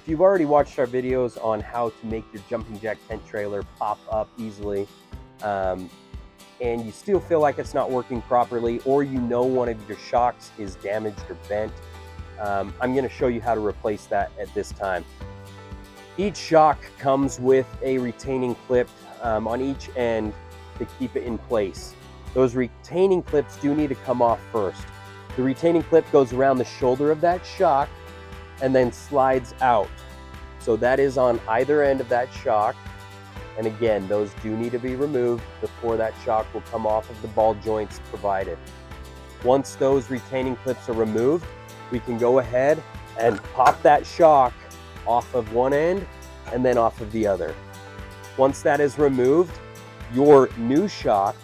if you've already watched our videos on how to make your jumping jack tent trailer pop up easily, and you still feel like it's not working properly, or you know one of your shocks is damaged or bent, I'm going to show you how to replace that at this time. Each shock comes with a retaining clip on each end to keep it in place. Those retaining clips do need to come off first. The retaining clip goes around the shoulder of that shock and then slides out. So that is on either end of that shock. And again, those do need to be removed before that shock will come off of the ball joints provided. Once those retaining clips are removed, we can go ahead and pop that shock off of one end and then off of the other. Once that is removed, your new shock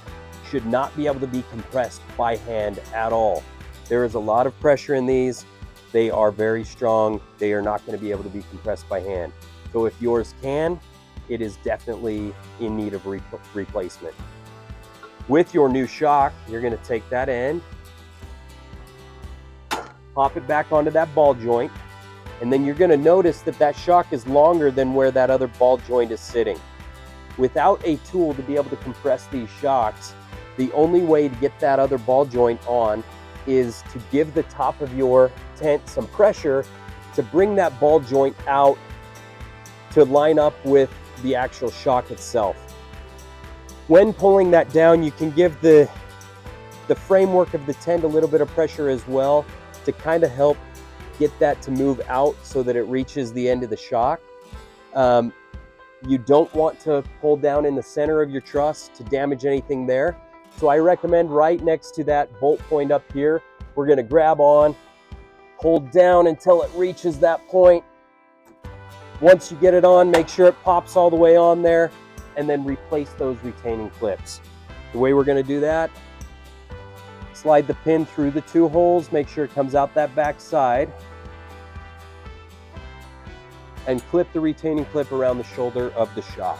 should not be able to be compressed by hand at all. There is a lot of pressure in these. They are very strong. They are not going to be able to be compressed by hand. So if yours can, it is definitely in need of replacement. With your new shock, you're going to take that end, pop it back onto that ball joint, and then you're going to notice that that shock is longer than where that other ball joint is sitting. Without a tool to be able to compress these shocks, the only way to get that other ball joint on is to give the top of your tent some pressure to bring that ball joint out to line up with the actual shock itself. When pulling that down, you can give the framework of the tent a little bit of pressure as well to kind of help get that to move out so that it reaches the end of the shock. You don't want to pull down in the center of your truss to damage anything there. So I recommend right next to that bolt point up here, we're going to grab on, pull down until it reaches that point. Once you get it on, make sure it pops all the way on there, and then replace those retaining clips. The way we're going to do that, slide the pin through the two holes, make sure it comes out that back side, and clip the retaining clip around the shoulder of the shock.